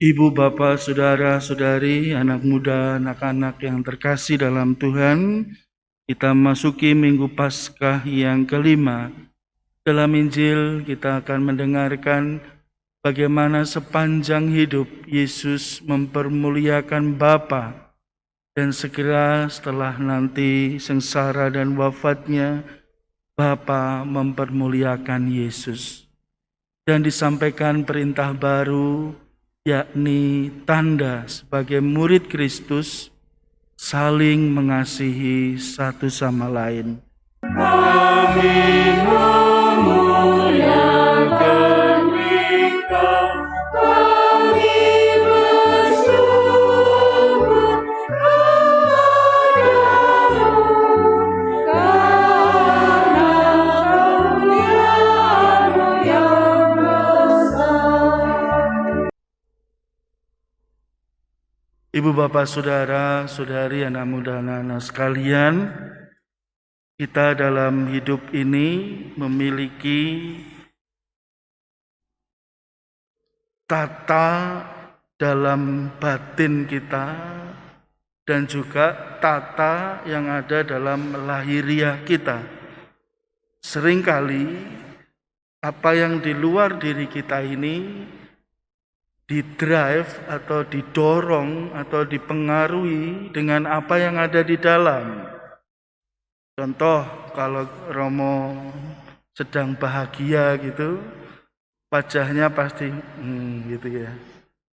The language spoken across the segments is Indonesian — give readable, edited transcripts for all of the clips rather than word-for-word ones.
Ibu, bapak, saudara, saudari, anak muda, anak-anak yang terkasih dalam Tuhan, kita masuki Minggu Paskah yang kelima. Dalam Injil kita akan mendengarkan bagaimana sepanjang hidup Yesus mempermuliakan Bapa, dan segera setelah nanti sengsara dan wafatnya, Bapa mempermuliakan Yesus. Dan disampaikan perintah baru, yakni tanda sebagai murid Kristus saling mengasihi satu sama lain. Kami memuliakan Engkau, kami bersyukur kepadamu, karena kemuliaan-Mu yang besar. Ibu, bapak, saudara, saudari, anak muda, anak-anak sekalian, kita dalam hidup ini memiliki tata dalam batin kita dan juga tata yang ada dalam lahiriah kita. Seringkali apa yang di luar diri kita ini didrive atau didorong atau dipengaruhi dengan apa yang ada di dalam. Contoh, kalau Romo sedang bahagia gitu, wajahnya pasti gitu ya.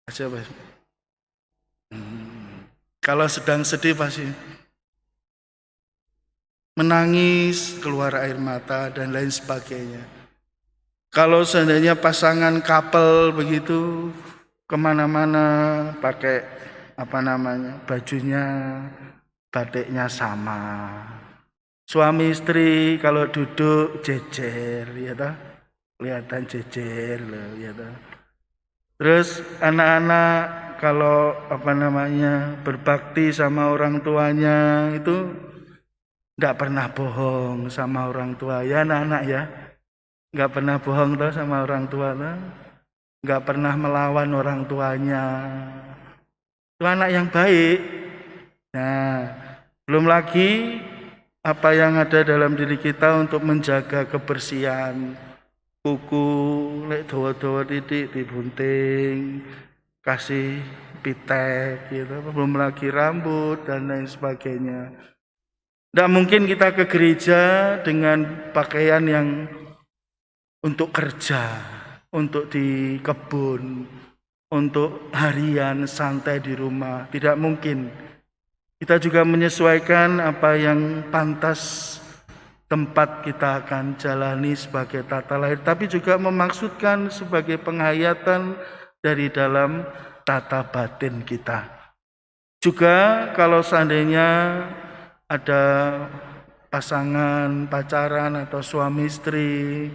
Siapa? Kalau sedang sedih pasti menangis, keluar air mata dan lain sebagainya. Kalau seandainya pasangan couple begitu, kemana-mana pakai bajunya, batiknya sama. Suami istri kalau duduk jejer, ya toh, kelihatan jejer loh, ya toh. Terus anak-anak kalau berbakti sama orang tuanya itu nggak pernah bohong sama orang tua, ya anak-anak ya, nggak pernah bohong toh sama orang tua toh. Nggak pernah melawan orang tuanya. Itu anak yang baik. Nah, belum lagi apa yang ada dalam diri kita untuk menjaga kebersihan. Kuku, lek dawa-dawa titik dibunting, kasih pitek, gitu. Belum lagi rambut dan lain sebagainya. Tidak mungkin kita ke gereja dengan pakaian yang untuk kerja, untuk di kebun, untuk harian santai di rumah. Tidak mungkin. Kita juga menyesuaikan apa yang pantas tempat kita akan jalani sebagai tata lahir, tapi juga memaksudkan sebagai penghayatan dari dalam tata batin kita. Juga kalau seandainya ada pasangan, pacaran atau suami istri,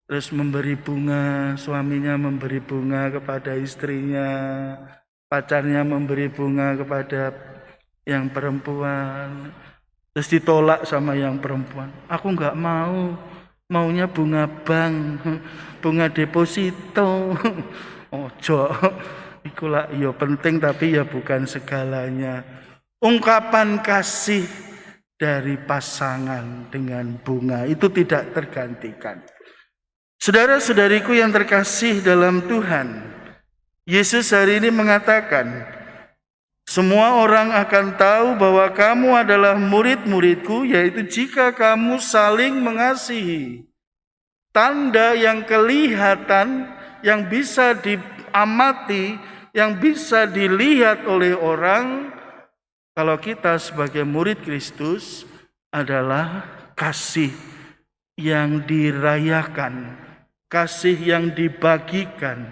terus memberi bunga, suaminya memberi bunga kepada istrinya, pacarnya memberi bunga kepada yang perempuan, terus ditolak sama yang perempuan. Aku nggak mau, maunya bunga bank, bunga deposito. Ojo, iku lah ya penting tapi ya bukan segalanya. Ungkapan kasih dari pasangan dengan bunga itu tidak tergantikan. Saudara-saudariku yang terkasih dalam Tuhan, Yesus hari ini mengatakan, semua orang akan tahu bahwa kamu adalah murid-muridku, yaitu jika kamu saling mengasihi. Tanda yang kelihatan, yang bisa diamati, yang bisa dilihat oleh orang, kalau kita sebagai murid Kristus adalah kasih yang dirayakan, kasih yang dibagikan,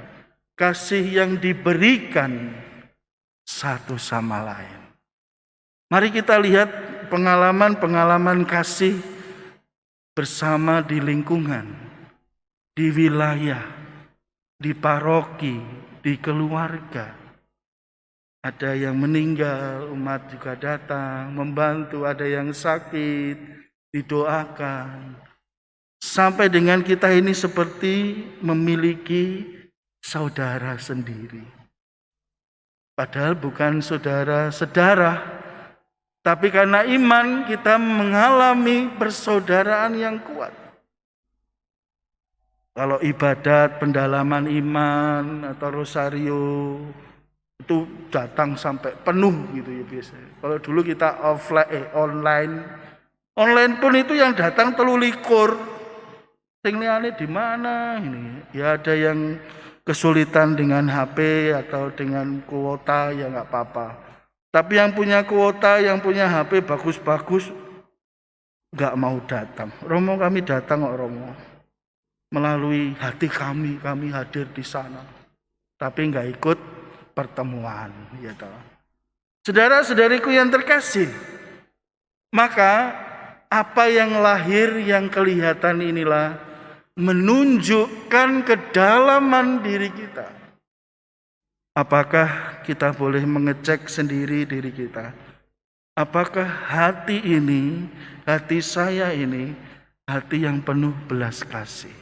kasih yang diberikan satu sama lain. Mari kita lihat pengalaman-pengalaman kasih bersama di lingkungan, di wilayah, di paroki, di keluarga. Ada yang meninggal, umat juga datang, membantu, ada yang sakit, didoakan. Sampai dengan kita ini seperti memiliki saudara sendiri. Padahal bukan saudara-saudara, tapi karena iman kita mengalami persaudaraan yang kuat. Kalau ibadat, pendalaman iman atau rosario itu datang sampai penuh gitu ya biasanya. Kalau dulu kita online pun itu yang datang 23. Sing liyane di mana ini? Ya ada yang kesulitan dengan HP atau dengan kuota ya nggak apa-apa. Tapi yang punya kuota, yang punya HP bagus-bagus nggak mau datang. Romo kami datang kok Romo. Melalui hati kami hadir di sana. Tapi nggak ikut pertemuan, ya toh. Saudara-saudariku yang terkasih, maka apa yang lahir, yang kelihatan inilah menunjukkan kedalaman diri kita. Apakah kita boleh mengecek sendiri diri kita? Apakah hati ini, hati saya ini, hati yang penuh belas kasih?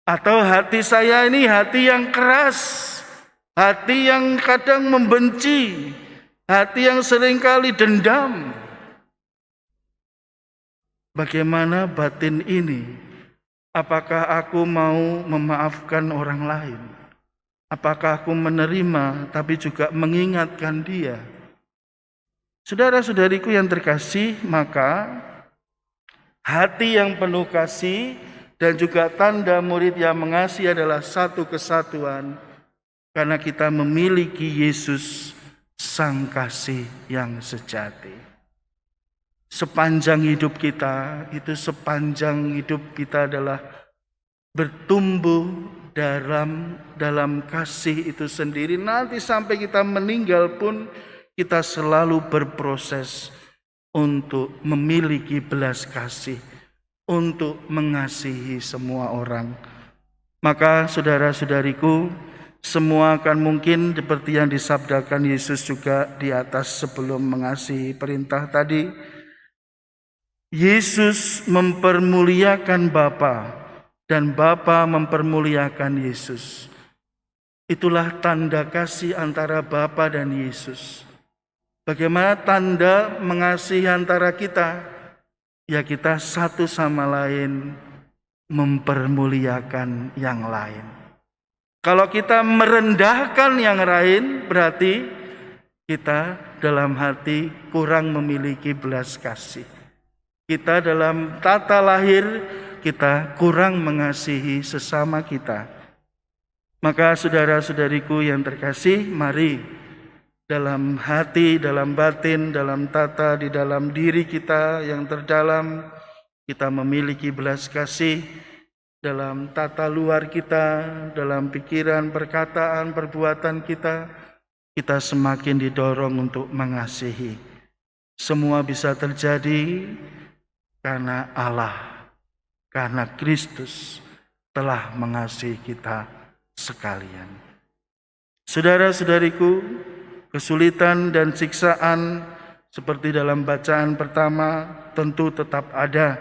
Atau hati saya ini hati yang keras, hati yang kadang membenci, hati yang seringkali dendam? Bagaimana batin ini? Apakah aku mau memaafkan orang lain? Apakah aku menerima tapi juga mengingatkan dia? Saudara-saudariku yang terkasih, maka hati yang penuh kasih dan juga tanda murid yang mengasihi adalah satu kesatuan karena kita memiliki Yesus Sang Kasih yang sejati. Sepanjang hidup kita adalah bertumbuh dalam kasih itu sendiri. Nanti sampai kita meninggal pun kita selalu berproses untuk memiliki belas kasih, untuk mengasihi semua orang. Maka saudara-saudariku, semua akan mungkin seperti yang disabdakan Yesus juga di atas sebelum mengasihi perintah tadi. Yesus mempermuliakan Bapa dan Bapa mempermuliakan Yesus. Itulah tanda kasih antara Bapa dan Yesus. Bagaimana tanda mengasihi antara kita? Ya kita satu sama lain mempermuliakan yang lain. Kalau kita merendahkan yang lain, berarti kita dalam hati kurang memiliki belas kasih. Kita dalam tata lahir, kita kurang mengasihi sesama kita. Maka saudara-saudariku yang terkasih, mari dalam hati, dalam batin, dalam tata, di dalam diri kita yang terdalam, kita memiliki belas kasih. Dalam tata luar kita, dalam pikiran, perkataan, perbuatan kita semakin didorong untuk mengasihi. Semua bisa terjadi karena Allah, karena Kristus telah mengasihi kita sekalian. Saudara-saudariku, kesulitan dan siksaan seperti dalam bacaan pertama tentu tetap ada.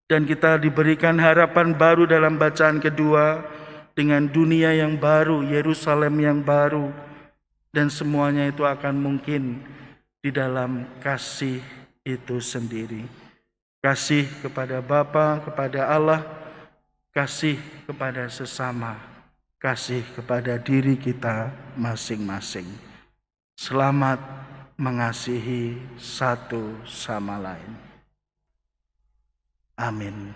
Dan kita diberikan harapan baru dalam bacaan kedua dengan dunia yang baru, Yerusalem yang baru. Dan semuanya itu akan mungkin di dalam kasih itu sendiri. Kasih kepada Bapa, kepada Allah, kasih kepada sesama, kasih kepada diri kita masing-masing. Selamat mengasihi satu sama lain. Amin.